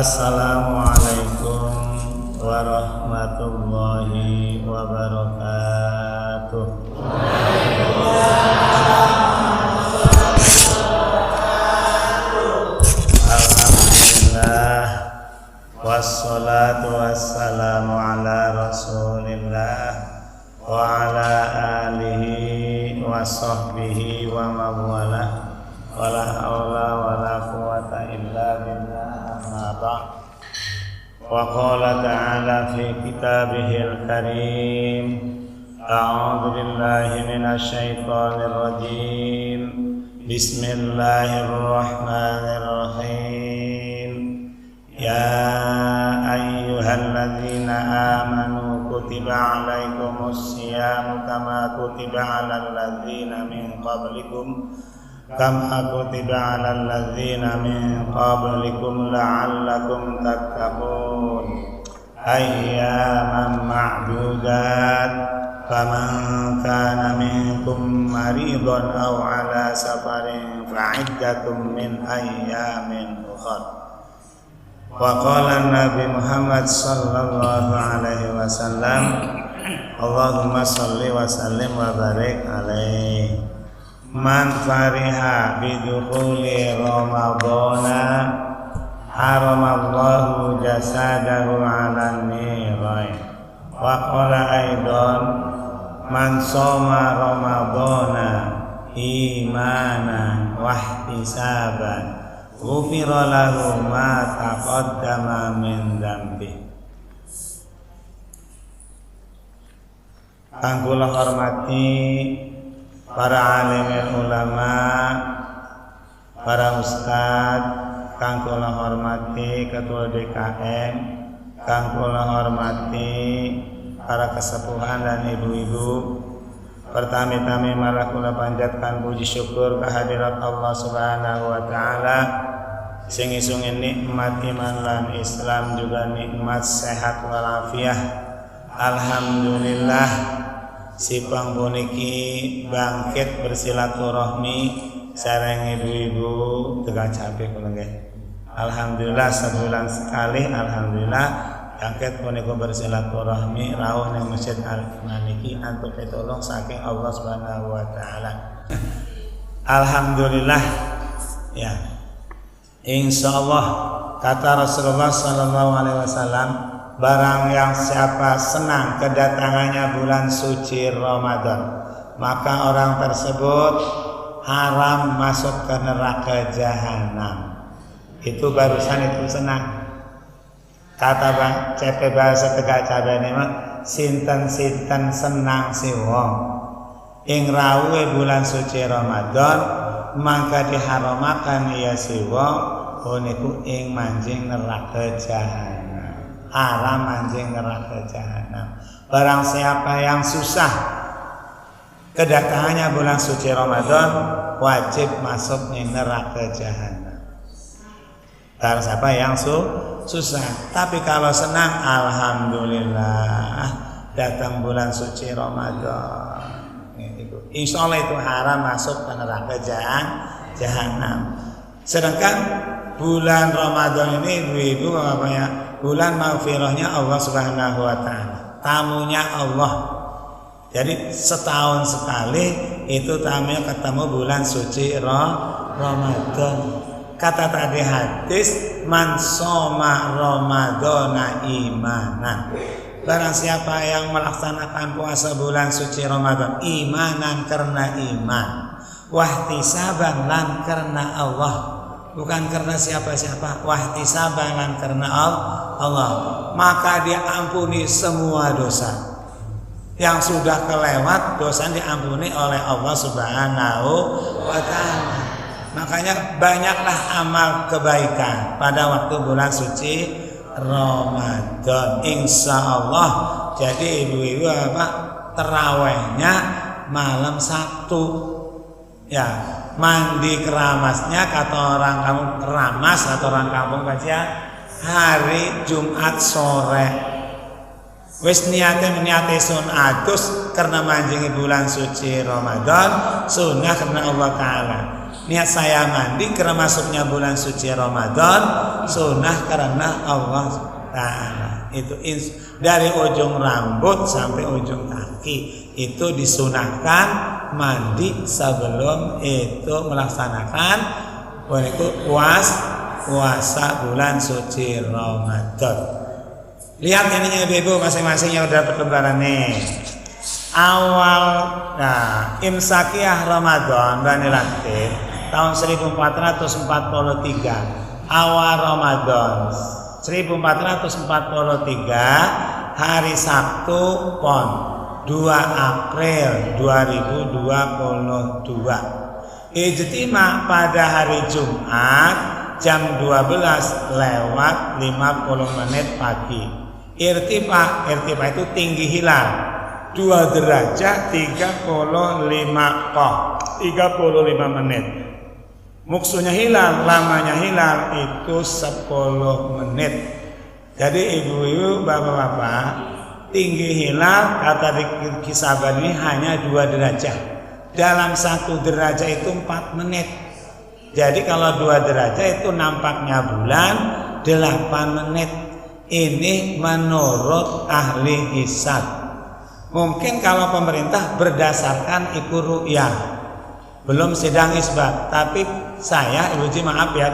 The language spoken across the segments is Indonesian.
Assalamualaikum warahmatullahi wabarakatuh. Alhamdulillah wassalatu wassalamu ala rasulillah wa ala alihi wa sahbihi wa mawalah wala haula wala quwata illa billah. Wa qala ta'ala fi kitabihil karim a'udzu billahi minasy syaithanir rajim bismillahirrahmanirrahim ya ayyuhalladzina amanu kutiba 'alaikumus syiyamu kama kutiba 'alal ladzina min qablikum kama kutiba 'alal ladzina min qablikum la'allakum tattaqun ayyaman ma'dudat faman kana minkum maridun aw 'ala safarin fa'iddatun min ayyamin ukhra. Wa qala Nabi Muhammad sallallahu alaihi wasallam Allahumma shalli wa sallim wa barik alaihi. Man fariha bidukhuli ramadhana haramallahu jasadahu 'alan nirain. Wa qala aidan man shoma ramadhana imanan wa ihtisaban ghufira lahu ma taqaddama min dzambi. Kang kula hormati para alim ulama, para ustad, kang kula hormati ketua DKM, kang kula hormati para kesepuhan dan ibu-ibu. Pertami-tami malah kula panjatkan puji syukur kehadirat Allah Subhanahu wa taala sing isungin nikmat iman lan Islam juga nikmat sehat walafiat. Alhamdulillah si pangpuniki bangkit bersilaturahmi sareng ibu-ibu teu capek kula nggih. Alhamdulillah sebulan sekali alhamdulillah bangkit punika bersilaturahmi rawuh ning Masjid Al-Iman niki antuk pitulung saking Allah Subhanahu wa taala. Alhamdulillah ya. Insyaallah kata Rasulullah sallallahu alaihi wasallam barang yang siapa senang kedatangannya bulan suci Ramadan, maka orang tersebut haram masuk ke neraka jahanam. Itu barusan itu senang. Kata Bang CP bahasa Tegak Cabane mah sinten-sinten senang si wong ing rawuhe bulan suci Ramadan, maka diharamakan ya si wong niku ing manjing neraka jahanam. Haram anjing neraka jahanam. Barang siapa yang susah kedatangannya bulan suci Ramadan, wajib masuk di neraka jahanam. Barang siapa yang susah, tapi kalau senang, alhamdulillah datang bulan suci Ramadan. Insya Allah itu haram masuk ke neraka jahanam. Sedangkan bulan Ramadan ini ibu-ibu bapaknya bulan maghfirahnya Allah Subhanahu wa taala. Tamunya Allah. Jadi setahun sekali itu tamunya ketemu bulan suci Ramadan. Kata tadi hadis man shoma ramadhana imanan. Barang siapa yang melaksanakan puasa bulan suci Ramadan imanan karena iman, wahtisaban lan karena Allah. Bukan karena siapa-siapa, wahtisaban lan karena Allah, maka diampuni semua dosa. Yang sudah kelewat dosa diampuni oleh Allah Subhanahu wa taala. Makanya banyaklah amal kebaikan pada waktu bulan suci Ramadan. Insya Allah. Jadi ibu-ibu terawihnya malam Sabtu. Ya, mandi keramasnya kata orang kampung keramas atau orang kampung baca hari Jumat sore. Wis niate sun adus karena manjingi bulan suci Ramadan, sunnah karena Allah Ta'ala. Niat saya mandi karena masuknya bulan suci Ramadan, sunnah karena Allah Ta'ala. Itu dari ujung rambut sampai ujung kaki itu disunahkan mandi sebelum itu melaksanakan puasa bulan suci Ramadan. Lihat ininya ibu masing-masing yang udah perkembangan nih. Awal imsakiyah Ramadan Bani Latif tahun 1443. Awal Ramadan 1443 hari Sabtu Pon 2 April 2022. Ijtima pada hari Jumat jam 12 lewat 50 menit pagi. Irtifa itu tinggi hilal 2 derajat 35 menit. Muksunya hilal, lamanya hilal itu 10 menit. Jadi ibu-ibu, bapak-bapak, tinggi hilal kata di Kisaban ini hanya 2 derajat. Dalam 1 derajat itu 4 menit. Jadi kalau 2 derajat itu nampaknya bulan 8 menit. Ini menurut ahli hisab. Mungkin kalau pemerintah berdasarkan iku ru'yah, belum sidang isbat. Tapi saya, ibu Ji maaf ya,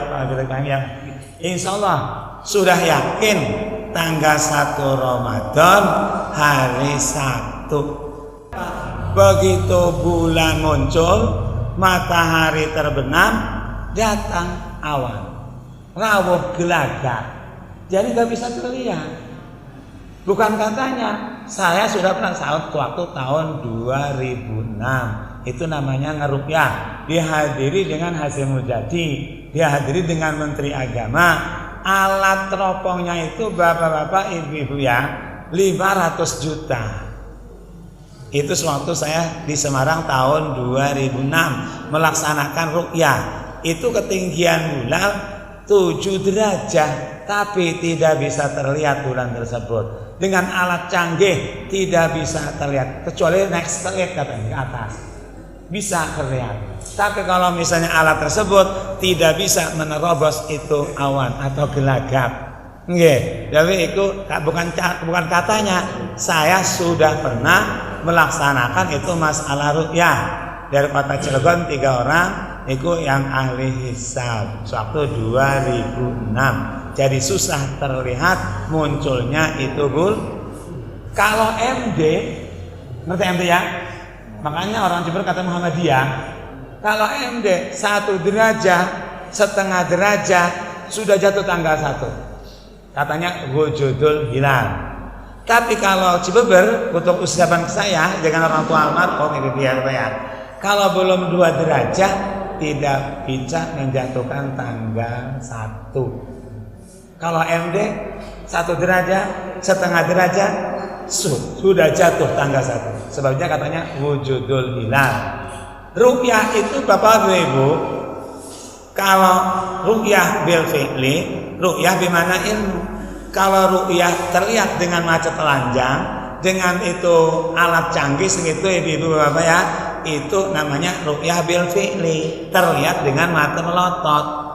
insya Allah sudah yakin tanggal 1 Ramadan hari Sabtu. Begitu bulan muncul, matahari terbenam, datang awan, rawuh gelagat. Jadi nggak bisa terlihat. Bukan katanya, saya sudah pernah waktu tahun 2006. Itu namanya ngeruqyah. Dihadiri dengan Hasyim Mujadi, dihadiri dengan Menteri Agama. Alat teropongnya itu bapak-bapak, ibu-ibu ya, 500 juta. Itu sewaktu saya di Semarang tahun 2006 melaksanakan ruqyah. Itu ketinggian bulan 7 derajat. Tapi tidak bisa terlihat bulan tersebut. Dengan alat canggih tidak bisa terlihat. Kecuali naik satelit katanya ke atas. Bisa terlihat. Tapi kalau misalnya alat tersebut tidak bisa menerobos itu awan atau gelagap. Nggih, jadi itu bukan katanya. Saya sudah pernah melaksanakan itu masalah ruqyah. Dari kota Cilegon 3 orang itu yang ahli hisab. Waktu 2006. Jadi susah terlihat munculnya itu Kalau MD, ngerti MD ya? Makanya orang Jember kata Muhammadiyah. Kalau MD 1 derajat, setengah derajat sudah jatuh tanggal 1. Katanya wujudul hilal. Tapi kalau Cibeber, untuk ucapan saya, jangan orang tua almarhum itu biar ya. Kalau belum 2 derajat tidak bisa menjatuhkan tanggal 1. Kalau MD 1 derajat, setengah derajat sudah jatuh tanggal 1. Sebabnya katanya wujudul hilal. Ruqyah itu Bapak Ibu, kalau ruqyah bil fi'li, ruqyah bimana ilmu. Kalau ruqyah terlihat dengan mata telanjang, dengan itu alat canggih segitu ibu-ibu Bapak ya, itu namanya ruqyah bil fi'li, terlihat dengan mata melotot.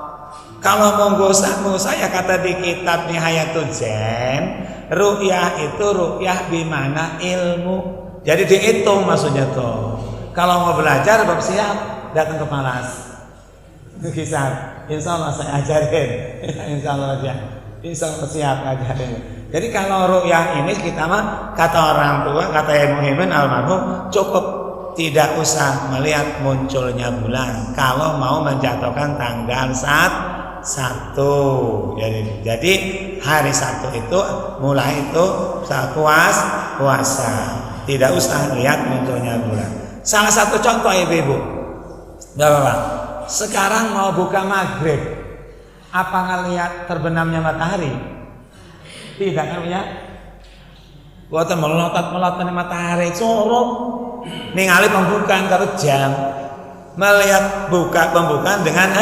Kalau monggo saya kata di kitab Nihayatul Zen, ruqyah itu ruqyah bimana ilmu. Jadi dihitung maksudnya tuh. Kalau mau belajar bersiap datang ke Malas. Kisah, insya Allah saya ajarin. Insya Allah ya. Insya Allah siap ajarin. Jadi kalau ruqyah ini kita mah kata orang tua, kata Ibu Muhyiddin almarhum, cukup tidak usah melihat munculnya bulan kalau mau menjatuhkan tanggal 1. Jadi hari Sabtu itu mulai itu puasa. Tidak usah lihat munculnya bulan. Salah satu contoh ibu-ibu, Bapak, sekarang mau buka maghrib, apa ngelihat terbenamnya matahari? Tidak kan ya? Boten melotot-melotot matahari sorok. Ningali pembukaan karo jam. Melihat pembukaan dengan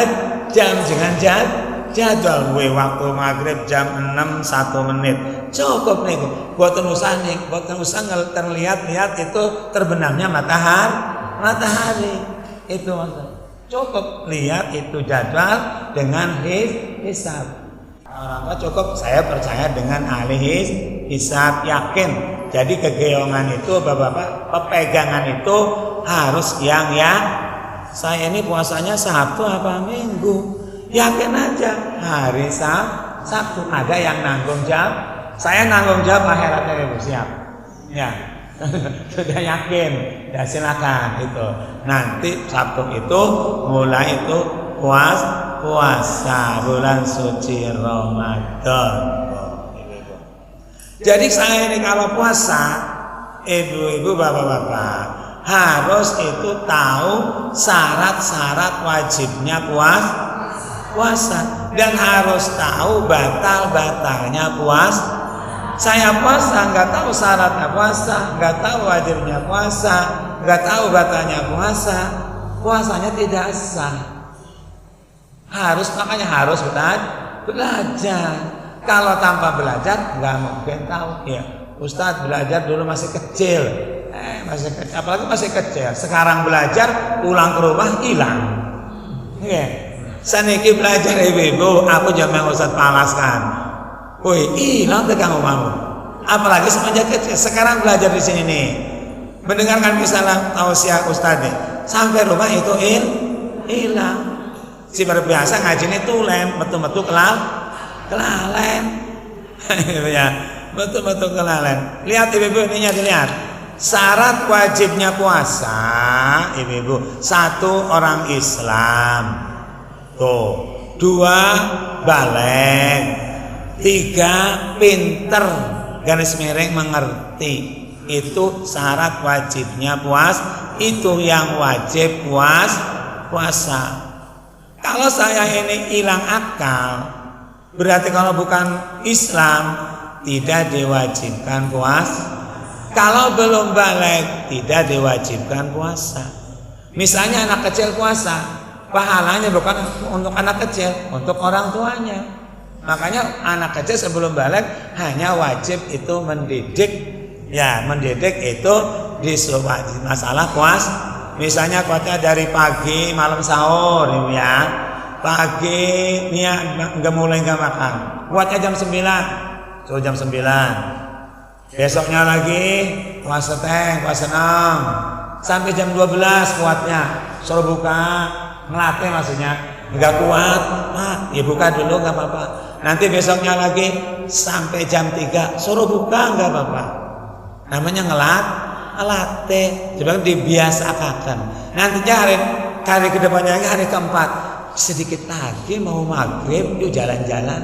jam jadwal waktu maghrib jam 6 1 menit. Cukup nih. Boten usah terlihat itu terbenamnya matahari. Itu cukup lihat itu jadwal dengan hisab. Orang tua cukup saya percaya dengan ahli hisab, yakin. Jadi kegeongan itu bapak-bapak, pepegangan itu harus yang saya ini puasanya Sabtu apa Minggu, yakin aja hari Sabtu. Ada yang nanggung jawab, saya nanggung jawab akhiratnya Ibu, siap ya. Sudah yakin, ya silakan itu. Nanti Sabtu itu mulai itu puasa bulan suci Ramadan. Jadi saya ini kalau puasa, ibu-ibu, bapak-bapak harus itu tahu syarat-syarat wajibnya puasa dan harus tahu batal-batalnya puasa. Saya puasa nggak tahu syaratnya puasa, nggak tahu wajibnya puasa, nggak tahu batalnya puasa, puasanya tidak sah. Makanya harus belajar. Kalau tanpa belajar nggak mungkin tahu. Ya, Ustadz belajar dulu masih kecil, apalagi masih kecil. Sekarang belajar, pulang ke rumah hilang. Saniki belajar ibu-ibu, aku jangan Ustadz palaskan. Woi, hilang tuh kamu mau. Apalagi semenjak kecil. Sekarang belajar di sini nih, mendengarkan misalnya tausiah Ustadz nih, sampai rumah itu hilang. Si berbiasa ngaji ini tulen, betul-betul kelalen. Ya, betul-betul kelalen. Lihat ibu-ibu ininya dilihat. Syarat wajibnya puasa, ibu-ibu, 1 orang Islam. Tuh, 2 balik, 3 pinter, garis miring mengerti. Itu syarat wajibnya itu yang wajib puasa. Kalau saya ini hilang akal, berarti kalau bukan Islam tidak diwajibkan puasa. Kalau belum balik tidak diwajibkan puasa. Misalnya anak kecil puasa, pahalanya bukan untuk anak kecil, untuk orang tuanya. Makanya anak kecil sebelum balik hanya wajib itu mendidik. Ya, mendidik itu disuruh masalah puasa. Misalnya kuatnya dari pagi malam sahur ya. Pagi niat mulai nggak makan. Kuatnya jam 9. So jam 9. Besoknya lagi puasa teh, puasa 6. Sampai jam 12 kuatnya. Suruh buka, ngelatih maksudnya. Enggak kuat, ya buka dulu nggak apa-apa. Nanti besoknya lagi sampai jam 3 suruh buka nggak apa-apa. Namanya ngelatih, coba dibiasakan. Nantinya hari kedepannya lagi hari keempat sedikit lagi mau maghrib, yuk jalan-jalan.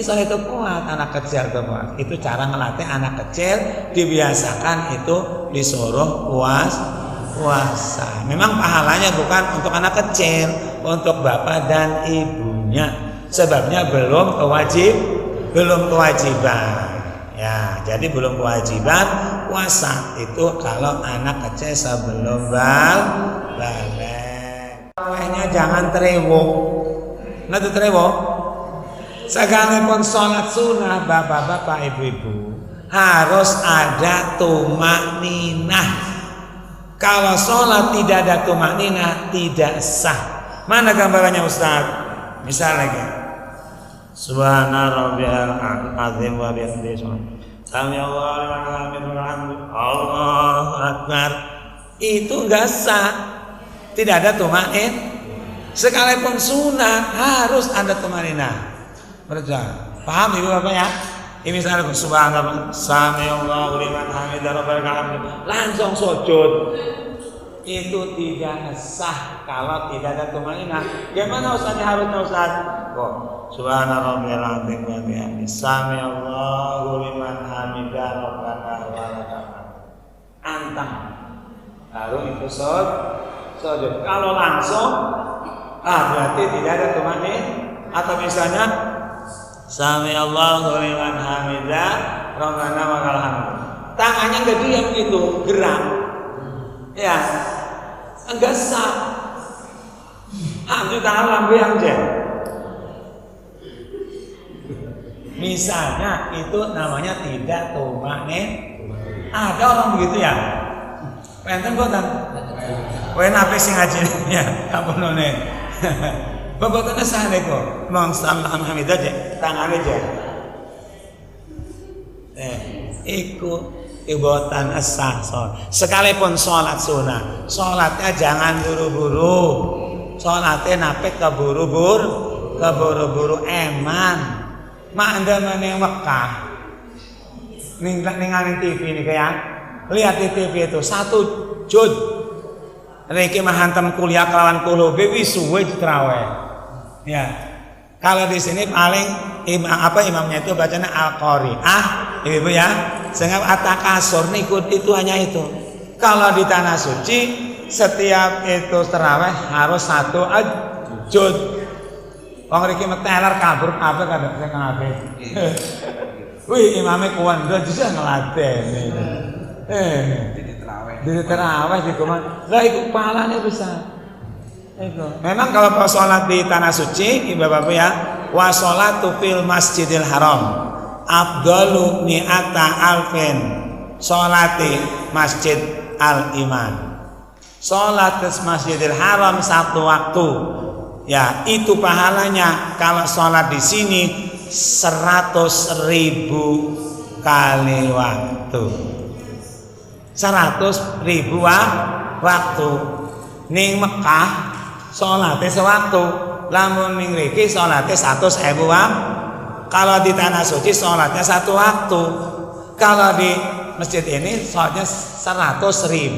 Soal itu kuat anak kecil tuh kuat. Itu cara ngelatih anak kecil dibiasakan itu disuruh puasa. Memang pahalanya bukan untuk anak kecil, untuk bapak dan ibunya. Sebabnya belum kewajiban. Ya, jadi belum kewajiban puasa itu kalau anak kecil sebelum balik. Kayaknya jangan terewok. Nggak terewok. Sekalipun sholat sunnah bapak-bapak ibu-ibu harus ada tumakninah. Kalau sholat tidak ada tumakninah tidak sah. Mana gambarannya Ustaz? Misal lagi. Subhana rabbiyal azim wa bihamdihi. Sami Allahu liman hamidah. Allahu akbar. Itu enggak sah. Tidak ada tumanin. Sekalipun sunnah harus ada tumaninah. Berjalan. Paham Ibu Bapak ya? Ini misalnya subhanallah, sami Allahu liman hamidah rabbana hamd. Langsung sujud. Itu tidak sah kalau tidak ada tumaninah. Gimana Ustaznya harusnya Ustaz? Kok subhana rabbiyal azim wa bihamdihi sami Allahu liman hamidah rabbana wa lakal hamd. Antang. Lalu itu sujud. Kalau langsung berarti tidak ada tumaninah. Atau misalnya Sami Allahu liman hamidah, Rabbana walakal hamd. Tangannya enggak diam gitu, gerak. Ya. Enggak sah. Ambil tangan lambe yang jen. Misalnya itu namanya tidak tumaknin. Ada orang begitu ya. Penten boten. Kowe nape sing ngaji ya, kapunone. Bobotane sahane kok. Mong sampeyan hamidah aja, tangane aja. Iku ibatan as-sah. Sekalipun sholat sunnah, sholatnya jangan buru-buru. Sholatnya nape keburu-buru eman. Mak anda meneng Mekah ninggalin TV ini kayak lihat di TV itu 1 juz Riki mahantem kuliah kelawan kulo bewi suwe terawih ya. Kalau di sini paling imamnya itu bacanya Al-Qari'ah ibu ya, sehingga At-Takasur nikut itu hanya itu. Kalau di tanah suci setiap itu terawih harus 1 juz. Wong riki meteler kabur kadang sing kabeh. Wih, imame kuwando bisa ngeladen. Di terawih di kumah. Lah iku pahalanya besar. Itu. Memang kalau sholat di tanah suci, Bapak-bapak ya, wa sholatu fil Masjidil Haram afdalu mi'ata alfin sholati Masjid Al-Iman. Sholat di Masjidil Haram 1 waktu. Ya, itu pahalanya kalau sholat di sini 100.000 kali waktu. 100.000 waktu. Ning Mekah sholatnya sewaktu. Lamun ning riki sholatnya 100.000 waktu. Kalau di tanah suci sholatnya 1 waktu. Kalau di masjid ini sholatnya 100.000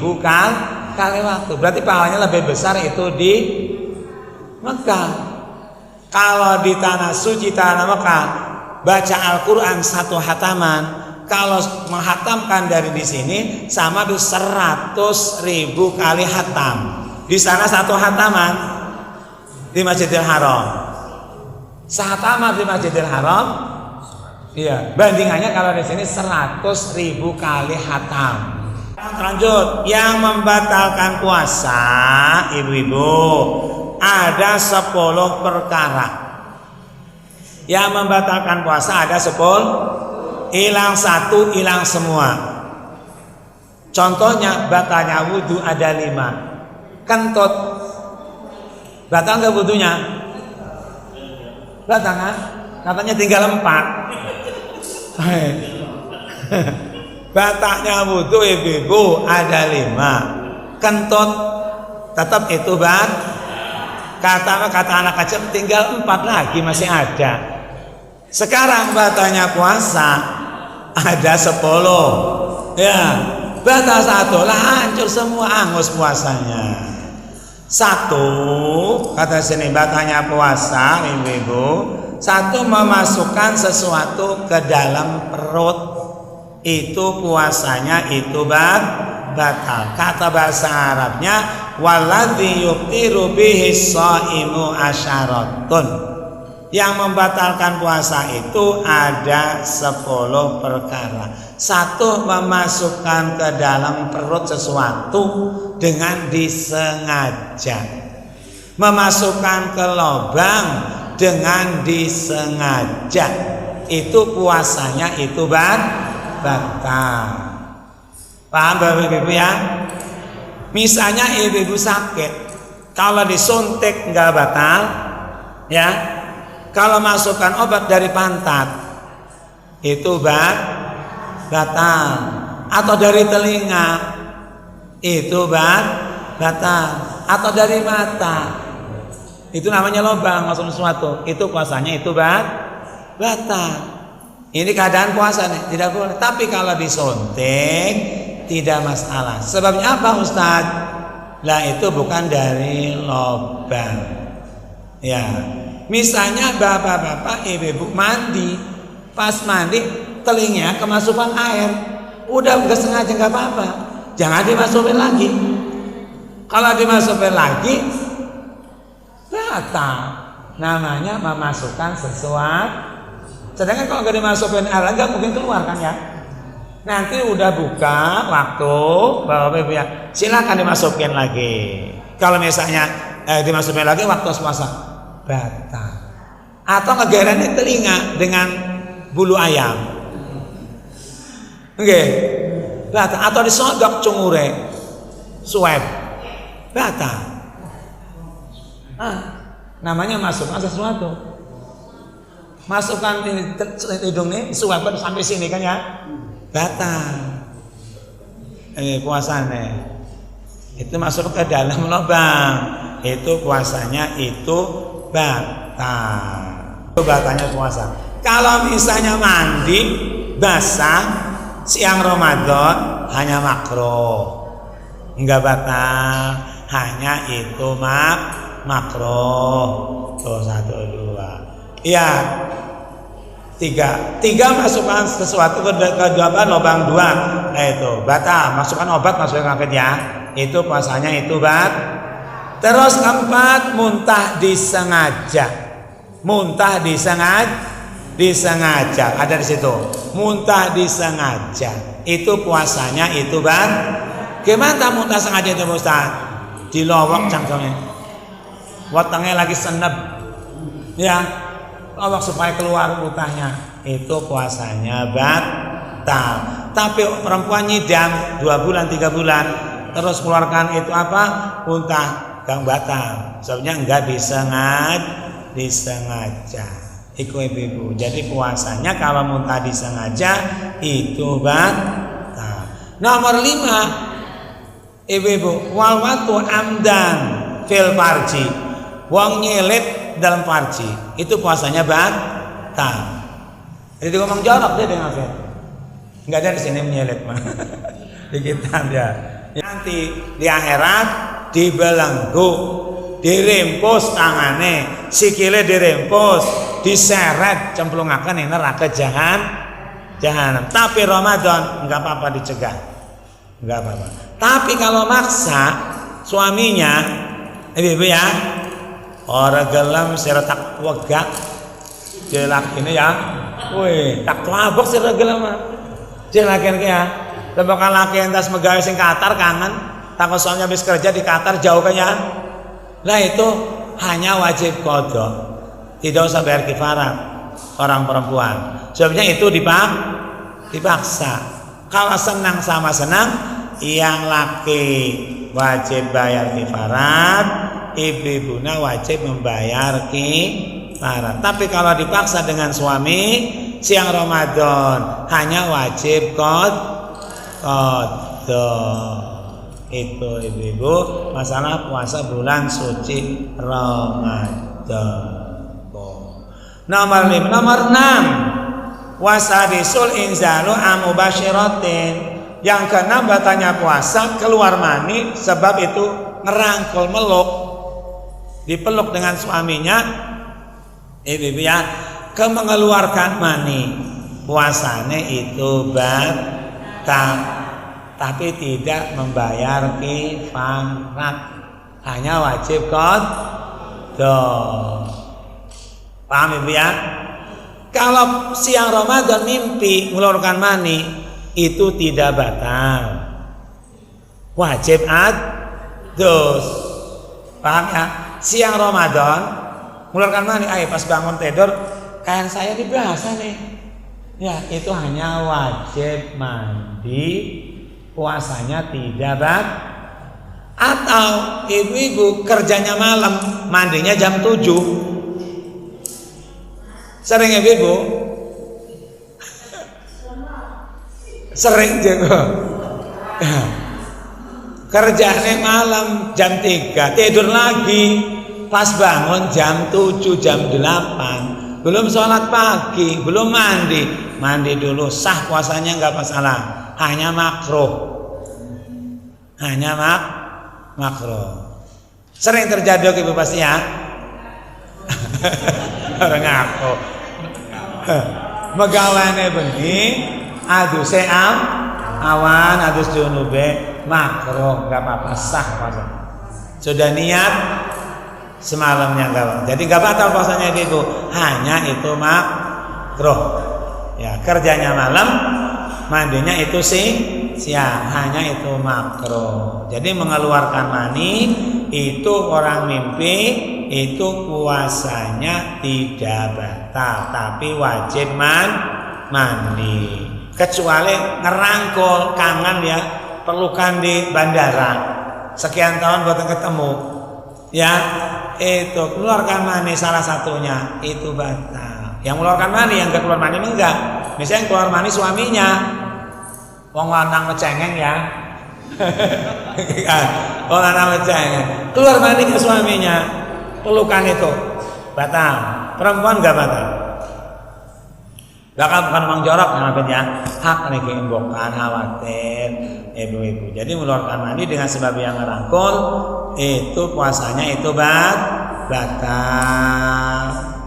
kali waktu. Berarti pahalanya lebih besar itu di Mekah. Kalau di tanah suci tanah Mekah baca Al-Quran 1 hataman, kalau menghatamkan dari di sini sama di 100.000 kali hatam. Di sana 1 hataman di Masjidil Haram. Sehataman di Masjidil Haram, iya. Bandingannya kalau di sini 100.000 kali hatam. Lanjut, yang membatalkan puasa, ibu-ibu. Ada 10 perkara yang membatalkan puasa. Ada 10. Hilang 1 hilang semua. Contohnya batalnya wudhu ada 5. Kentut batal nggak wudhunya? Batal kan? Katanya tinggal 4. Batalnya wudhu ibu-ibu ada 5. Kentut tetap itu kata anak kecil tinggal 4 lagi masih ada. Sekarang batalnya puasa ada 10. Ya, batal 1 lah hancur semua, angus puasanya. 1 kata sini batalnya puasa ibu-ibu. 1 memasukkan sesuatu ke dalam perut. Itu puasanya itu batal. Kata bahasa Arabnya waladzi yuftiru bihi shaimu asyaratun. Yang membatalkan puasa itu ada 10 perkara. 1 memasukkan ke dalam perut sesuatu dengan disengaja. Memasukkan ke lubang dengan disengaja. Itu puasanya itu batal. Paham Bapak-ibu ya? Misalnya ibu-ibu sakit, kalau disuntik nggak batal, ya. Kalau masukkan obat dari pantat, itu batal. Atau dari telinga, itu batal. Atau dari mata, itu namanya lubang masuk sesuatu, itu puasanya itu batal. Ini keadaan puasa nih, tidak boleh. Tapi kalau disuntik tidak masalah. Sebabnya apa Ustaz? Lah itu bukan dari lubang. Ya. Misalnya bapak-bapak, ibu-ibu mandi, pas mandi telinganya kemasukan air. Udah enggak sengaja enggak apa-apa. Jangan dimasukin lagi. Kalau dimasukin lagi batal. Namanya memasukkan sesuatu. Sedangkan kalau nggak dimasukin air nggak mungkin keluar kan ya. Nanti udah buka waktu Bapak Ibu ya, silakan dimasukin lagi. Kalau misalnya dimasukin lagi waktu puasa batal. Atau ngegerani telinga dengan bulu ayam. Oke. Batal. Atau disodok cungure. Swab. Batal. Namanya masukkan sesuatu. Masukkan hidung nih, swab sampai sini kan ya. Batal. Puasanya. Itu masuk ke dalam lubang. Itu puasanya itu batal. Batalnya puasa. Kalau misalnya mandi basah siang Ramadan hanya makruh, enggak batal, hanya itu makruh. Tuh 1, 2. Iya. 3 masukkan sesuatu ke lubang 2. Nah itu batal. Masukkan obat masukkan kaki ya. Itu puasanya itu Terus 4 muntah disengaja. Muntah disengaja ada di situ. Muntah disengaja. Itu puasanya itu Gimana muntah sengaja itu Ustaz? Dilowok cangkemnya. Wetenge lagi senep. Ya. Lowok supaya keluar muntahnya. Itu puasanya batal. Tapi perempuan nyidam 2 bulan 3 bulan terus keluarkan itu apa? Muntah gak batal. Sebabnya enggak disengaja. Iku ibu-ibu. Jadi puasanya kalau muntah disengaja itu batal. Nomor 5 ibu-ibu, wal watu amdan fil farji. Wong nyelit dalam farji, itu puasanya batal. Jadi ngomong jorok dia dengan Fir. Enggak ada di sini menyelit mah. Di kitab ya. Nanti di akhirat dibelenggu, dirempus tangane, sikile dirempus, diseret cemplungaken ing neraka jahanam. Tapi Ramadan enggak apa-apa dicegah. Enggak apa-apa. Tapi kalau maksa suaminya, ibu ya, ora gelem sira tak wegak jelak ini ya. Woi, tak tabok sira gelem. Jelaken ya. Tembakan laki entas megawe sing Qatar kangen, takut soalnya habis kerja di Qatar jauh kan ya. Nah itu hanya wajib qadha. Tidak usah bayar kifarat orang perempuan. Sebabnya itu dipaksa. Kalau senang sama senang, yang laki wajib bayar kifarat, ibu-ibunya wajib membayar kifarat. Tapi kalau dipaksa dengan suami, siang Ramadan hanya wajib qadha. Itu ibu-ibu masalah puasa bulan suci Ramadan. Nomor 6 wasadisul inzalu amubashiratin. Yang keenam batalnya puasa keluar mani sebab itu ngerangkul meluk, dipeluk dengan suaminya ibu ya, mengeluarkan mani, puasanya itu batal. Tapi tidak membayar kifarat, hanya wajib qadha. Paham ibu ya? Kalau siang Ramadan mimpi mengeluarkan mani itu tidak batal, wajib adus. Paham ya? Siang Ramadan mengeluarkan mani, pas bangun tidur kain saya dibasah nih, ya itu hanya wajib mandi, puasanya tidak batal. Atau ibu-ibu kerjanya malam, mandinya jam 7. Sering ibu-ibu? Sering juga. Kerjanya malam jam 3, tidur lagi. Pas bangun jam 7, jam 8. Belum sholat pagi, belum mandi. Mandi dulu, sah puasanya enggak masalah. Hanya makruh. Hanya makruh. Sering terjadi ibu pasti ya. Orang ngaku. Megawane bengi aduse awan adus junube makruh, enggak apa-apa, sah puasa. Sudah niat semalamnya enggak apa. Jadi enggak batal puasanya itu. Hanya itu makruh. Ya, kerjanya malam, mandinya itu sih siang, hanya itu makruh. Jadi mengeluarkan mani itu orang mimpi itu puasanya tidak batal, tapi wajib mandi. Kecuali ngerangkul kangen ya, pelukan di bandara. Sekian tahun buatan ketemu. Ya, itu keluarkan mani salah satunya itu batal. Yang mengeluarkan mani, yang keluar mani enggak. Misalnya yang keluar mani suaminya. Wong lanang ngecengeng ya. Wong lanang ngecengeng. Keluar mani ke suaminya. Pelukan itu batal. Perempuan enggak batal. Bahkan bukan memang jorok ya. Hak nih keimbokan khawatir ibu-ibu. Jadi mengeluarkan mani dengan sebab yang ngerangkul itu puasanya itu batal.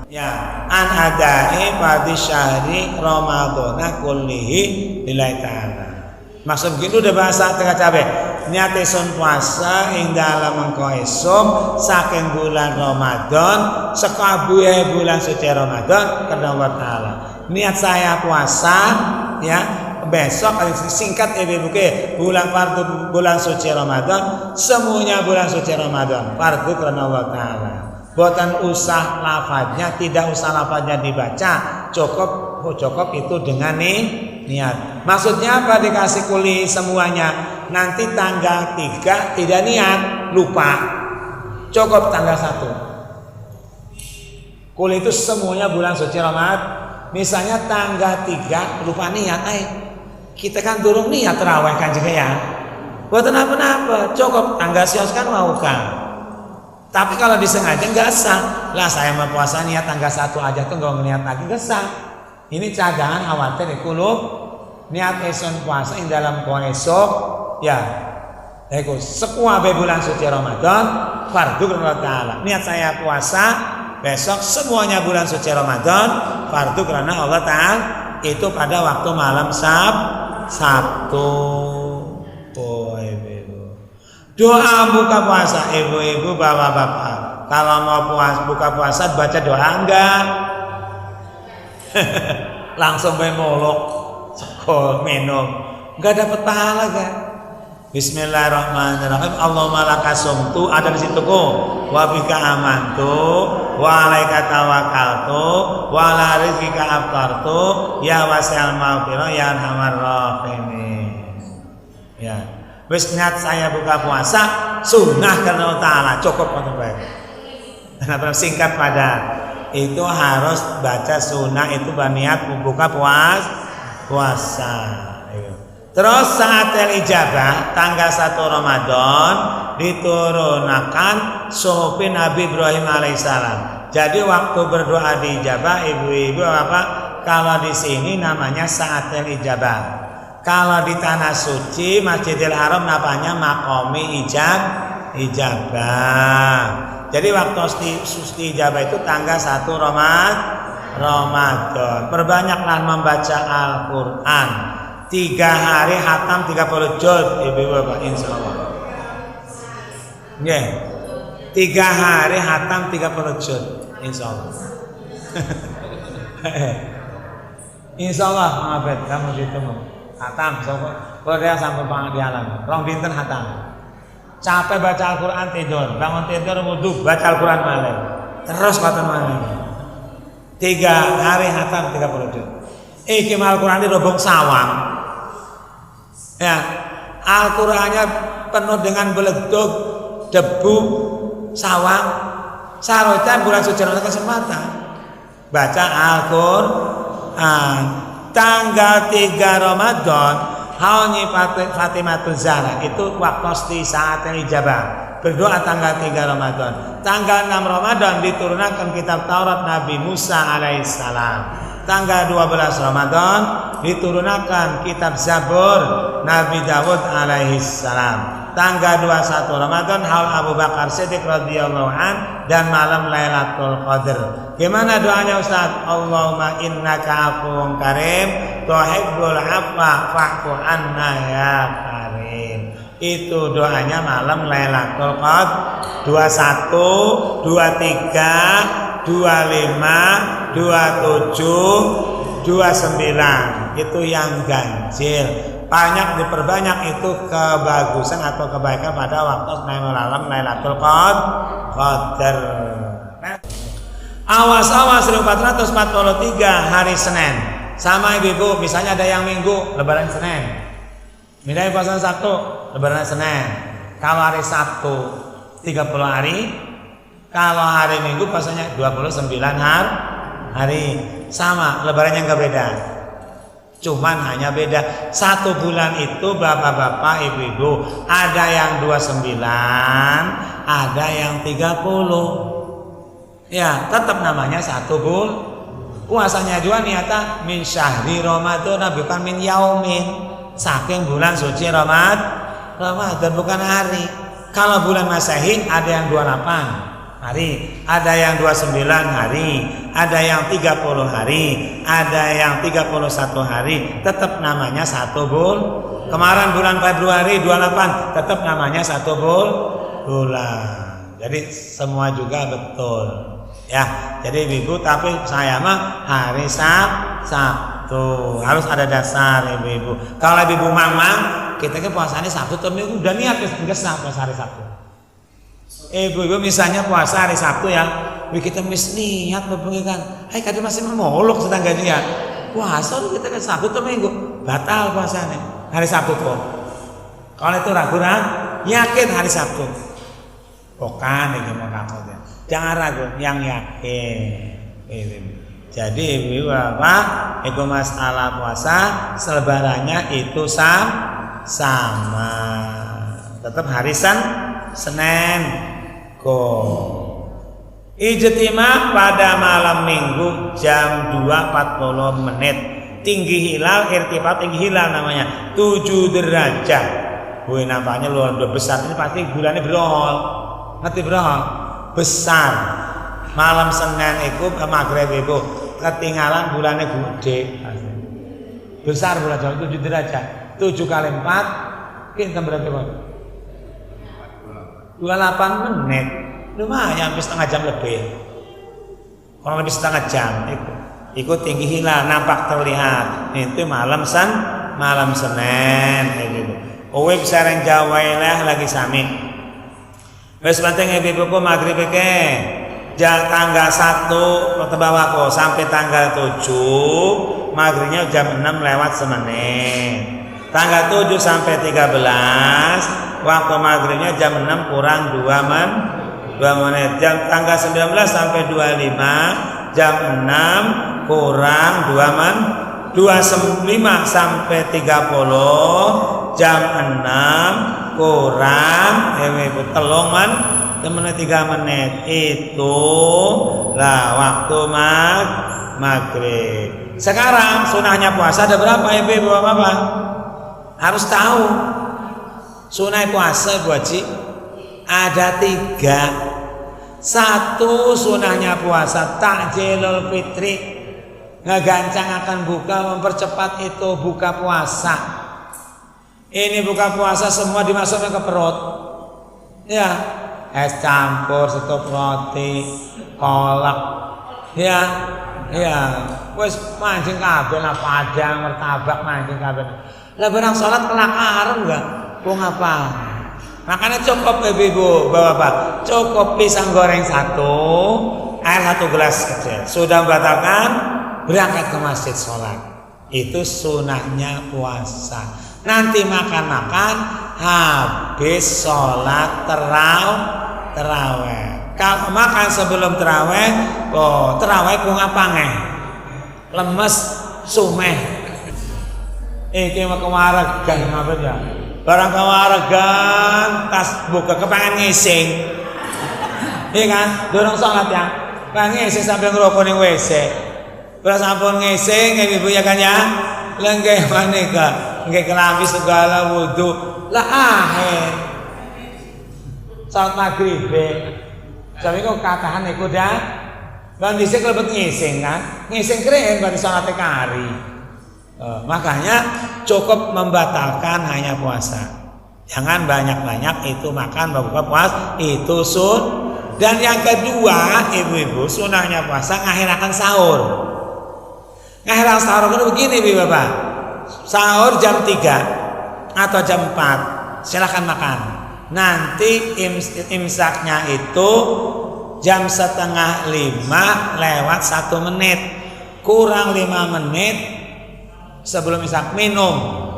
Ya, an adai pada syahri Ramadhana kullihi lillahi ta'ala. Maksud begitu udah bahasa tengah cabe. Niat esun puasa ing dalam mengko esuk saking bulan Ramadan sekabuhe bulan suci Ramadan karena Allah Ta'ala. Niat saya puasa ya besok singkat ibu bulan fardu bulan suci Ramadan semuanya bulan suci Ramadan fardu karena Allah Ta'ala. Buatan usah lafadznya, tidak usah lafadznya dibaca, cukup itu dengan niat. Maksudnya apa dikasih kuli semuanya? Nanti tanggal 3 tidak niat, lupa. Cukup tanggal 1. Kuli itu semuanya bulan suci Ramadan. Misalnya tanggal 3 lupa niat, kita kan durung niat terawih kan juga ya. Buatan apa-apa, cukup tanggal sios kan mau kan. Tapi kalau disengaja nggak sah. Lah saya mau puasa niat tanggal 1 aja tuh nggak niat lagi nggak sah. Ini cadangan khawatir di kulub niat eson puasa ing dalam kuah esok ya. Eko sekuabe bulan suci Ramadan fardu karena Ta'ala. Niat saya puasa besok semuanya bulan suci Ramadan fardu karena Allah Ta'ala itu pada waktu malam Sabtu. Doa buka puasa ibu-ibu bapak-bapak. Kalau mau buka puasa baca doa enggak? Langsung molok sekol minum. Enggak dapat pahala kan? Bismillahirrahmanirrahim. Allahumma lakasumtu ada di situ kok. Wa bika amantu wa alaika tawakkaltu wa ala rizqika aftartu ya wasi'al maghfirah ya arhamar rahimin. Ya. Wis niat saya buka puasa sunnah karena Ta'ala cukup untuk baik. Kenapa singkat pada itu harus baca sunnah itu berniat membuka puasa. Terus saat ijabah tanggal 1 Ramadan diturunkan suhufi Nabi Ibrahim alaihissalam. Jadi waktu berdoa di ijabah ibu-ibu apa? Kalau di sini namanya saat ijabah. Kalau di tanah suci Masjidil Haram namanya makomi ijabah. Jadi waktu suci ijabah itu tanggal 1 Ramadan. Perbanyaklah membaca Al-Quran. 3 hari hatam 30 juz ibu bapak insyaallah. Nggih. 3 hari hatam 30 juz insyaallah. Insyaallah Abed kamu ditemu. Hatam, kalau dia sampai panggilan, rong dinten hatam. Capek baca Al-Quran tidur, bangun tidur wudhu baca Al-Quran malam, terus kata malam. 3 hari hatam 30 juz. Iki Al-Quran ini robong sawang. Ya, Al-Qurannya penuh dengan beleduk, debu, sawang. Sarotan bulan suci Ramadan kesempatan baca Al-Quran. Tanggal 3 Ramadan Hauni Fatimatul Zahra itu waktu saat ijabah berdoa tanggal 3 Ramadan. Tanggal 6 Ramadan diturunkan kitab Taurat Nabi Musa alaihissalam. Tanggal 12 Ramadan diturunkan kitab Zabur Nabi Dawud alaihissalam. Tanggal 21 Ramadan haul Abu Bakar Siddiq radhiyallahu an dan malam Lailatul Qadar. Gimana doanya Ustaz? Allahumma innaka afuwun karim tuhibbul afwa fa'fu anna ya karim. Itu doanya malam Lailatul Qadar 21, 23, 25, 27, 29 itu yang ganjil. Banyak diperbanyak itu kebagusan atau kebaikan pada waktu malam Lailatul Qadar. Awas 1443 hari Senin. Sama ibu-ibu, misalnya ada yang Minggu lebaran Senin. Misalnya puasa Sabtu lebaran Senin. Kalau hari Sabtu 30 hari, kalau hari Minggu puasanya 29 hari. Sama, lebarannya enggak beda. Cuman hanya beda 1 bulan itu bapak-bapak, ibu-ibu, ada yang 29, ada yang 30. Ya, tetap namanya 1 bulan. Puasanya juga niatan min syahri Ramadan, bukan min yaumin. Saking bulan suci Ramadan bukan hari. Kalau bulan Masehi ada yang 28 hari, ada yang 29 hari, ada yang 30 hari, ada yang 31 hari, tetap namanya 1 bulan. Kemarin bulan Februari 28 tetap namanya 1 bulan. Jadi semua juga betul. Ya, jadi ibu, tapi saya mah hari Sabtu harus ada dasar ibu-ibu. Kalau ibu mamang, kita ke puasanya Sabtu tuh udah niat nggak puasa hari Sabtu. Ibu-ibu misalnya puasa hari Sabtu ya, kita mis niat berpengikan. Hai kadang masih memolok sedang gajian. Puasa kita ke Sabtu tuh minggu batal puasanya hari Sabtu kok. Kalau itu ragu-ragu, yakin hari Sabtu. Bukan itu mau kamu ya. Jangan ragu, yang yakin. Jadi ibu bapak, itu masalah puasa selebarannya itu sama. Tetap hari Senin. Ijtima pada malam Minggu jam 2.40 menit. Tinggi hilal, irtifat tinggi hilal namanya 7 derajat. Wih, nampaknya luar besar. Ini pasti bulannya berol. Ngerti berol? Besar. Malam Senin itu ke maghrib itu ketinggalan bulannya gede. Besar bulan Jawa 7 derajat. 7 kali 4 kita berapa? 28 menit. Lumayan hampir setengah jam lebih. Kurang lebih setengah jam itu. Ikut tinggi hilal nampak terlihat. Itu malam Senin gitu. Uwib sareng Jawa lah lagi sami. Wis penting ibu-ibuku maghrib iki tanggal 1 tebawako sampai tanggal 7 maghribnya jam 6 lewat semenit. Tanggal 7 sampai 13 waktu maghribnya jam 6 kurang 2 menit. Jam tanggal 19 sampai 25 jam 6 kurang 2 menit. 25 sampai 30 jam 6 kurang telongan temennya 3 menit. Itu lah waktu maghrib. Sekarang sunahnya puasa ada berapa ibu bapak? Harus tahu sunah puasa Bu Haji ada 3. 1 sunahnya puasa takjilul fitri, ngegancang akan buka, mempercepat itu buka puasa. Ini buka puasa semua dimasukkan ke perut. Ya, es campur, setop roti, kolak. Ya, wes mancing kabeh lah padang, martabak mancing kabeh. Lah barang salat kelakar enggak? Kok ngapa? Makanya cukup ibu, bapak, cukup pisang goreng 1, air 1 gelas kecil. Sudah membatalkan, berangkat ke masjid sholat. Itu sunahnya puasa. Nanti makan-makan habis sholat terawih. Kalau makan sebelum terawih, terawih ku ngapa ngeh? Lemes, sumeh. Iki mah kewaragan ngapa ya? Barang kewaragan tas buka kepengen ngising. Iya kan? Dorong sholat ya. Pengen ngising sambil ngerokok ning WC. Terus ampun ngising ibu ya kan ya. Lenggeh maneka, nggih kelambi segala wudu. Lah akhir salat maghrib. Sampe kok katahan iku dah. Lan dhisik lebet ngising kan. Ngising keren berarti salate kari. Makanya cukup membatalkan hanya puasa. Jangan banyak-banyak itu makan buka puasa itu sun. Dan yang kedua, ibu-ibu sunahnya puasa ngakhirakan sahur. Ngarang sahur itu begini Bapak. Sahur jam 3 atau jam 4 silahkan makan. Nanti imsaknya itu jam 4:30 lewat 1 menit, kurang 5 menit sebelum imsak minum.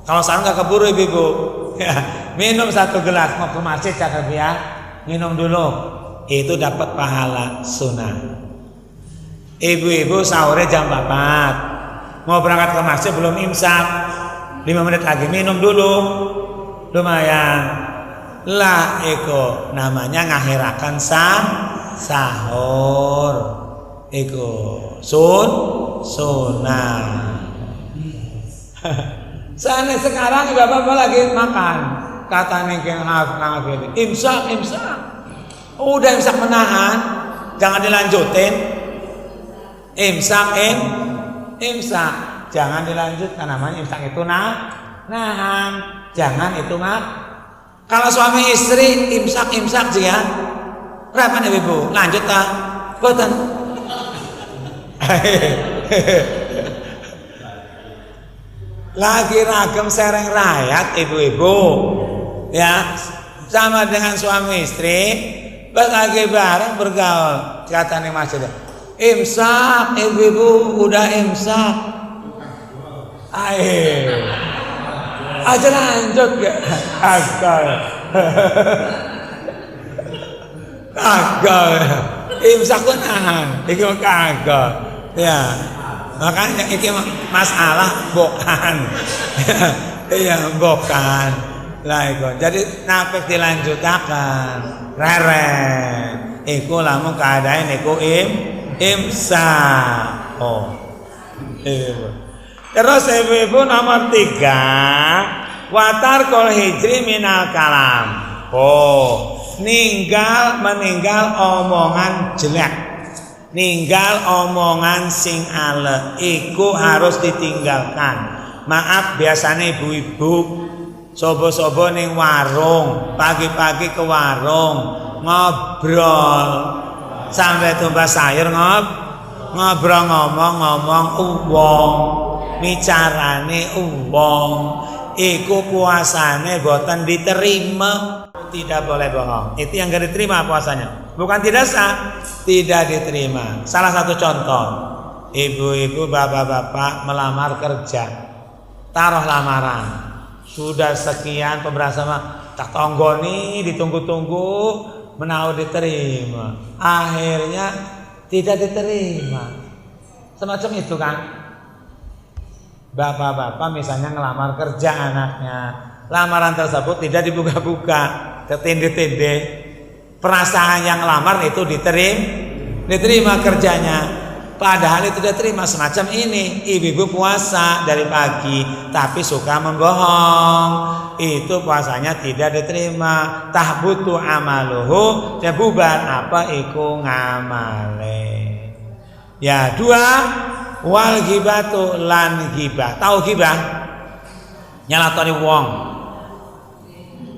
Kalau sahur nggak keburu ibu ya, minum 1 gelas, mau ke masjid cakep ya, minum dulu, itu dapat pahala sunnah. Ibu-ibu sahurnya jam 4, mau berangkat ke masjid belum imsak, 5 menit lagi minum dulu, lumayan lah. Eko namanya ngakhirakan sahur, eko sunnah. Soalnya sekarang bapak lagi makan, kata nengking imsak, udah imsak menahan, jangan dilanjutin. Imsak, jangan dilanjutkan, namanya imsak itu nahan, jangan itu Kalau suami istri imsak sih ya, berapa nih ibu? Lanjut tak? Boten. Lagi ragam sereng rakyat ibu-ibu, ya sama dengan suami istri, pas lagi bareng bergaul, kata nih masjid. Imsak, ibu-ibu udah imsak. Aja lanjut ya. Kagak. Imsak tuh nahan, itu kagak. Ya, makanya itu masalah bukan. Iya bukan. Lah itu. Jadi napek dilanjutkan. Reren. Iku lamun keadaan iku imsak. Oh. Terus ibu-ibu nomor 3, watar kol hijri minal kalam. Oh, meninggal omongan jelek, ninggal omongan sing ale, iku harus ditinggalkan. Maaf biasanya ibu-ibu sobo-sobo ning warung, pagi-pagi ke warung ngobrol sampai tumbas sayur ngobrol ngomong uwong, bicarane uwong, iku puasane boten diterima. Tidak boleh bohong, itu yang gak diterima puasanya, bukan tidak sah, tidak diterima. Salah satu contoh, ibu-ibu bapak-bapak melamar kerja, taruh lamaran, sudah sekian pemberasama tak tonggoni, ditunggu-tunggu menau diterima, akhirnya tidak diterima. Semacam itu kan. Bapak-bapak misalnya ngelamar kerja anaknya, lamaran tersebut tidak dibuka-buka, ketinde-tinde, perasaan yang ngelamar itu diterima kerjanya, padahal itu diterima. Semacam ini, ibu-ibu puasa dari pagi tapi suka membohong, itu puasanya tidak diterima. Tahbutu amaluhu, ya bubar apa iku ngamale. Ya 2, wal ghibatu lan ghibah. Tahu ghibah? Nyalatoni wong.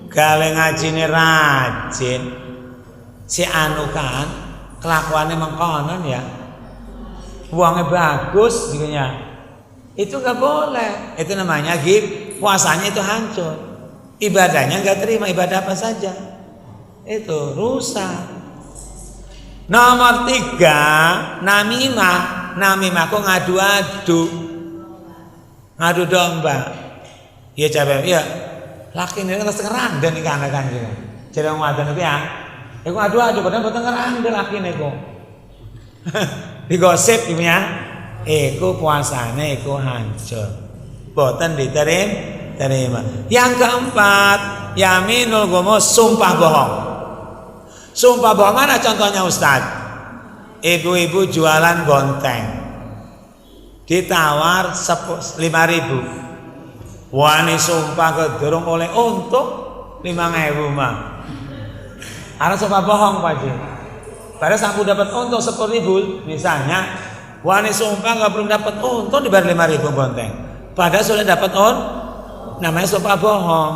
Gale ngajine rajin. Si anu kan kelakuannya mengkonon ya. Uangnya bagus gitunya. Itu gak boleh. Itu namanya puasanya itu hancur. Ibadahnya gak terima, ibadah apa saja. Itu rusak. Nomor 3, namimah kok ngadu domba. Ya coba ya. Laki ini terus ngerang dan ikan gitu. Jadi orang wadon itu ya. Iku adu padahal boten ngerang dan laki niku. Digosip gitu ya. Iku puasane iku hancur. Boten diterima. Yang keempat, yaminul ghamus, sumpah bohong. Sumpah bohong mana contohnya Ustaz? Ibu-ibu jualan bonteng, ditawar 5.000. Wani sumpah kedurung oleh untuk 5.000 mah. Ada sumpah bohong Pak Ji. Pada sampu dapat untung 10.000 misalnya, wani sumpah nggak belum dapat untung dibayar 5.000 bonteng. Padahal sudah dapat namanya sumpah bohong.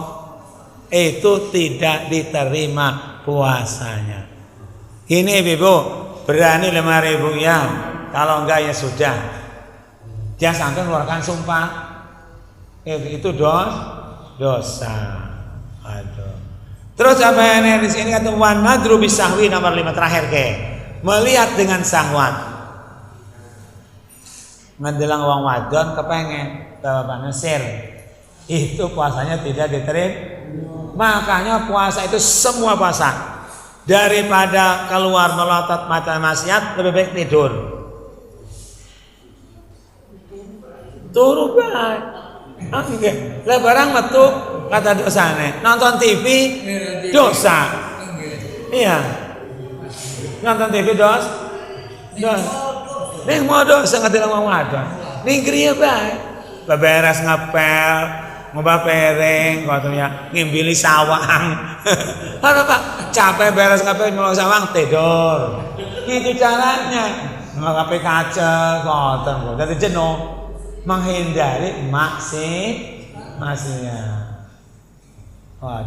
Itu tidak diterima puasanya. Ini ibu berani 5.000 ya, kalau enggak ya sudah. Jangan sampai mengeluarkan sumpah. Itu dosa. Aduh. Terus apa yang di sini kata wan nadru bisahwi nomor 5 terakhir ke. Melihat dengan syahwat. Ngedelang wong wadon kepengen bapak Mesir. Itu puasanya tidak diterima. Makanya puasa itu semua puasa. Daripada keluar melotot mata maksiat lebih baik tidur. Turu bae. Nggih. Lah barang metu kata dosane. Nonton TV dosa. Iya. Nonton TV dosa. Ning modho sing ngedelang wong wadon. Ning griya bae. Beberes ngepel, ngubah piring, katanya ngimbili sawang. Apa Pak? Capek beres ngepel nyolong sawang tidur. Gitu caranya. Ngapain kaca, kotor, jadi jenuh. Menghindari maksiat.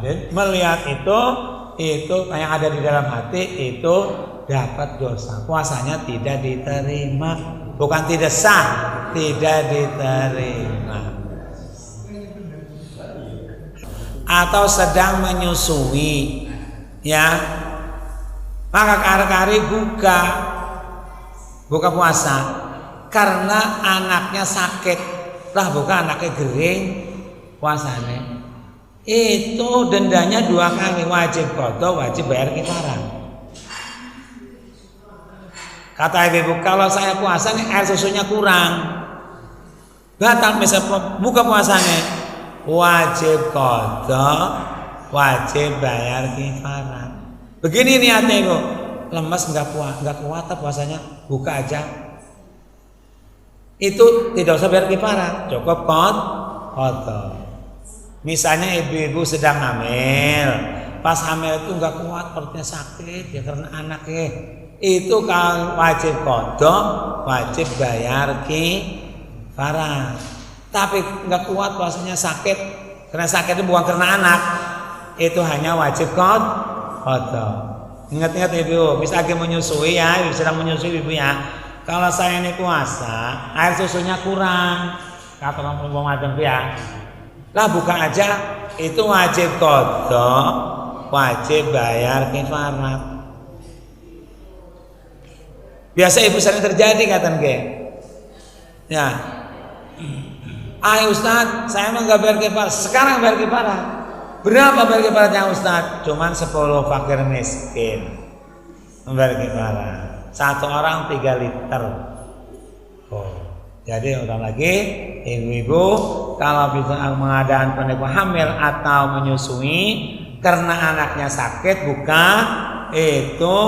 Dan melihat itu yang ada di dalam hati itu dapat dosa. Puasanya tidak diterima, bukan tidak sah, tidak diterima. Atau sedang menyusui, ya, maka kari-kari buka puasa karena anaknya sakit, lah bukan anaknya gering, puasanya itu dendanya 2 kali, wajib qadha, wajib bayar kifarah. Kata ibu, kalau saya puasa nih air susunya kurang, batal bisa buka puasanya, wajib qadha, wajib bayar kifarah. Begini niatnya ibu, lemes nggak kuat puasanya, buka aja. Itu tidak usah bayar kifarah, cukup qadha. Misalnya ibu-ibu sedang hamil, pas hamil itu nggak kuat, perutnya sakit ya karena anaknya. Itu kalau wajib qadha, wajib bayar kifarah. Tapi nggak kuat puasanya sakit, karena sakit itu bukan karena anak, itu hanya wajib qadha. Ingat-ingat ibu, bisa lagi menyusui ya, ibu sedang menyusui ibu ya. Kalau saya ini puasa, air susunya kurang, kata orang perempuan ya. Lah buka aja, itu wajib qadha, wajib bayar kifarah. Biasa ibu sering terjadi kata nggih. Ya. Ustaz, saya emang nggak bayar kifarah. Sekarang bayar kifarah. Berapa bayar kifarahnya Ustaz? Cuman 10 fakir miskin membayar kifarah. 1 orang 3 liter. Jadi ulang lagi, ibu-ibu kalau bisa mengadakan pernikahan hamil atau menyusui karena anaknya sakit buka, itu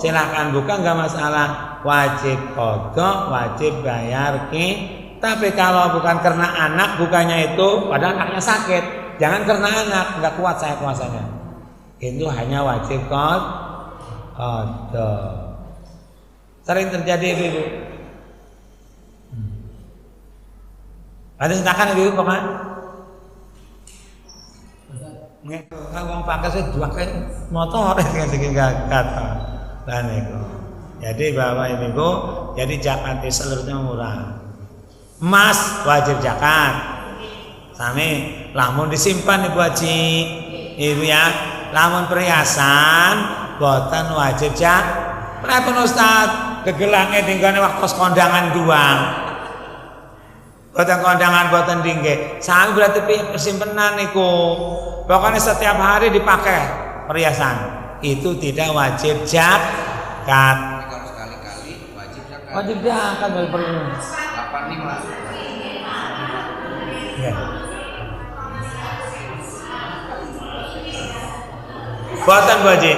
silakan buka, nggak masalah, wajib qadha, wajib bayar Tapi kalau bukan karena anak bukanya itu, padahal anaknya sakit, jangan karena anak, nggak kuat saya puasanya, itu hanya wajib qadha. Sering terjadi ibu. Ada sentakan ibu pakai? Nggak, uang pakai saya dua kali motor dengan segi kata. Dan itu. Jadi bapak ibu, jadi zakat itu seluruhnya murah. Emas wajib zakat. Sami, lamun disimpan ibu haji, ibu ya, lamun perhiasan, boten wajib zakat. Prapun Ustaz, kegelangnya tinggalnya waktu kondangan doang. Boten kondangan boten dingge. Sami berarti persimpenan niku. Pokoknya setiap hari dipakai perhiasan. Itu tidak wajib zakat. Kalau sekali-kali wajib zakat. Wajib zakat dari perhiasan. 85. Ya. Boten wajib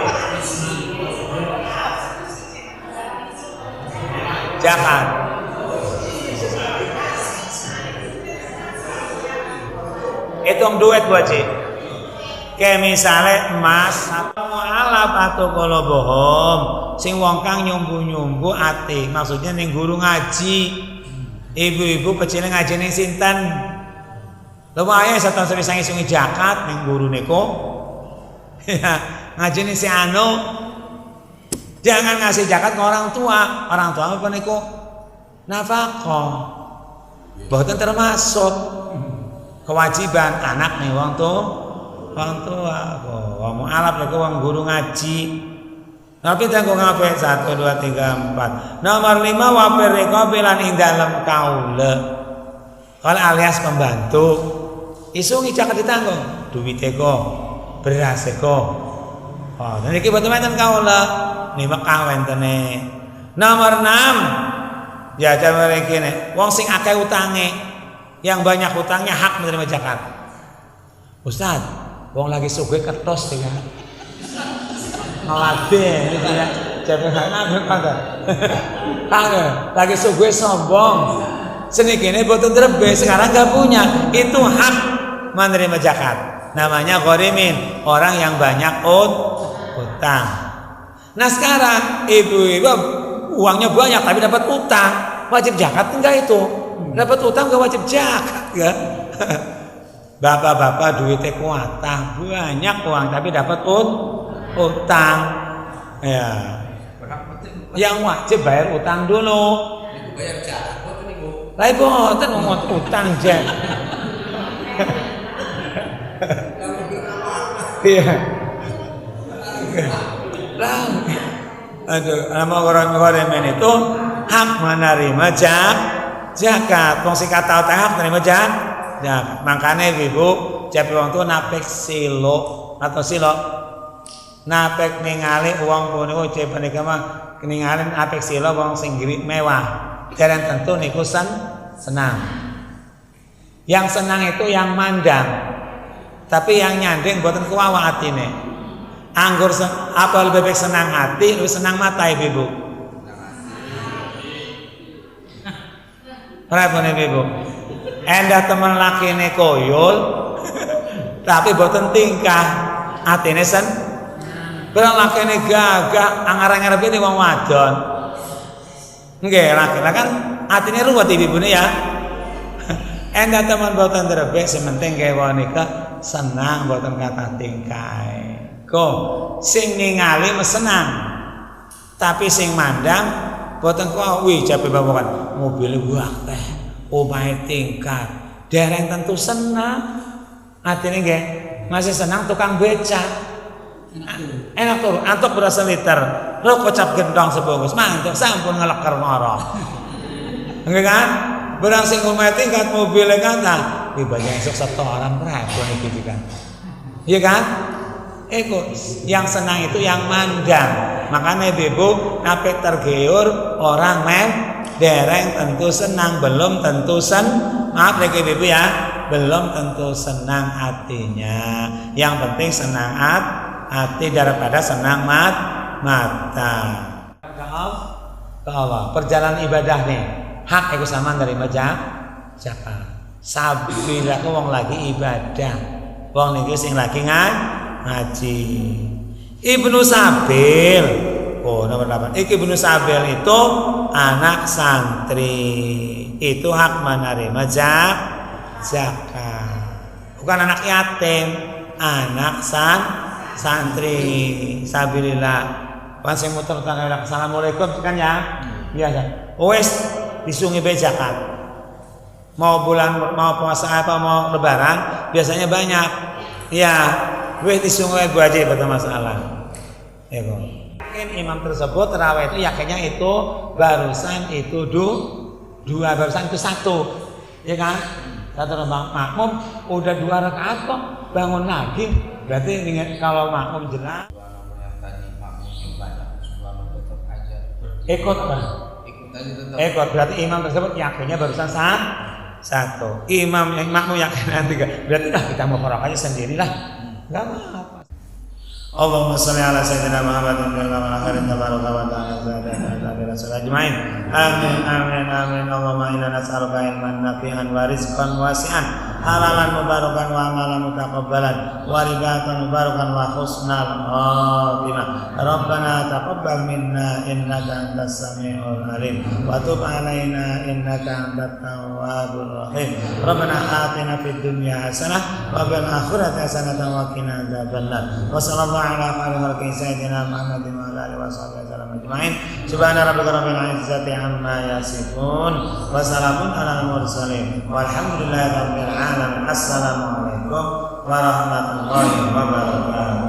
zakat. Hitung duit wajib. Kayak misalnya emas atau alap atau kalau bohong, sing wong kang nyumbu ati, maksudnya ning guru ngaji. Ibu-ibu kecil ngaji ning sinten. Lumayan setahun sebisa ngisungi zakat ning guru niku. Ya, ngaji ning si anu. Jangan ngasih zakat ke orang tua. Orang tua apa niku? Nafkah. Boten termasuk kewajiban anak nih wong tua. Wong mualaf lek wong guru ngaji. Tapi tanggung ngapain 1 2 3 4. Nomor 5 wafir rikobilan ing dalem kaula. Kalau alias pembantu, isu ngijak ditanggung, duwite ko, berase ko. Oh, dan iki boten wonten kaula, ni Mekah wentene. Nomor 6, ya jare kene, wong sing akeh utange, yang banyak utangnya hak menerima zakat. Ustaz, wong lagi sugih kertos dengan ngeladen gitu ya. Jare nang kagak. Lagi sugih sombong. Seniki boten terbe, sekarang gak punya, itu hak menerima zakat. Namanya ghorimin, orang yang banyak utang. Nah sekarang ibu-ibu uangnya banyak tapi dapat utang, wajib zakat enggak itu? Dapat utang gak wajib zakat ya? Bapak-bapak duitnya kuatah, banyak uang tapi dapat utang. Ya. Yang wajib bayar utang dulu. Bayar zakat boten niku. Lah boten ngomong utang jen. Iya. Lah. Aduh, nama orang-orang itu hak menerima zakat. Wong sing kata hak menerima zakat. Makanya ibu, jape wong tuwa napek silo atau silo. Napek ningali uang punika jape nika mah ningali napek silo wong sing mewah. Jalan tentu niku senang. Yang senang itu yang mandang. Tapi yang nyanding boten kuwawa atine. Anggur apa lebih baik senang hati, lebih senang mata ibu. Prapun ibu? Endah temen lakine koyol, tapi boten tingkah atine Berang lakine gagah, angar-angar ini wong wadon. Nggih, laki kan atine ruwet ibu-ibune ya. Endah teman boten terbe, sementing gawe wanita senang boten kata tingkai. Sing ningali senang, tapi sing mandang boten wih jape bawakan mobil akeh, omahe tingkat, dereng tentu senang. Atine nggih masih senang tukang beca. Enak tuh, antuk berasa liter, lo kocap gendong sebungkus, mantuk sampun ngeleker ngorok. Enggak kan? Berang sing omahe tingkat mobilnya kata, di banyak esok setoran berapa iki kan? Iya kan? Yang senang itu yang mandang. Makanya ibu nape tergiur orang dereng tentu senang, belum tentu maaf lagi ibu ya, belum tentu senang hatinya. Yang penting senang hati daripada senang mata. Allah. Perjalanan ibadah nih hak iku sama dari zakat. Sabila wong lagi ibadah, wong niki sing lagi ngaji. Ibnu Sabil. Oh, nomor 8. Ibnu Sabil itu anak santri. Itu hak menerima zakat. Bukan anak yatim, anak santri. Sabilillah. Pas sing muter tangga assalamualaikum kan ya? Biasa. Wes disungi be zakat. Mau puasa apa mau lebaran biasanya banyak. Ya. Weh disungai gua aja betul masalah. Ya kok. Mungkin imam tersebut terawih itu yakinnya itu barusan itu dua barusan itu satu, ya kan? Satu makmum udah 2 rakaat kok bangun lagi. Berarti kalau makmum jelas. Ikut kan? Ikut berarti imam tersebut yakinnya barusan satu. Imam yang makmum yakin nanti berarti kita mau korok aja sendirilah. Gak apa-apa. Allahumma shalli ala sayyidina Muhammad wa ala alihi tabaraka wa ta'ala wa rasul ajmain. Amin amin amin. Allahumma inna nas'aluka ilman nafi'an wa rizqan wasi'an halalan mubarakan wa amalan mutaqabbalan wa ribatan mubarakan wa husnal khatimah. Rabbana taqabbal minna innaka antas samiul alim wa tub alaina innaka antat tawwabur rahim. Rabbana atina fid dunya hasanah wa fil akhirati hasanah wa qina adzabannar. Wa sallallahu ala khairil sayyidina Muhammadin wa ala alihi washabihi wasallam ajmain. Subhana rabbika rabbil izzati amma yasifun wa salamun alal mursalin walhamdulillahi rabbil alamin. Assalamualaikum warahmatullahi wabarakatuh.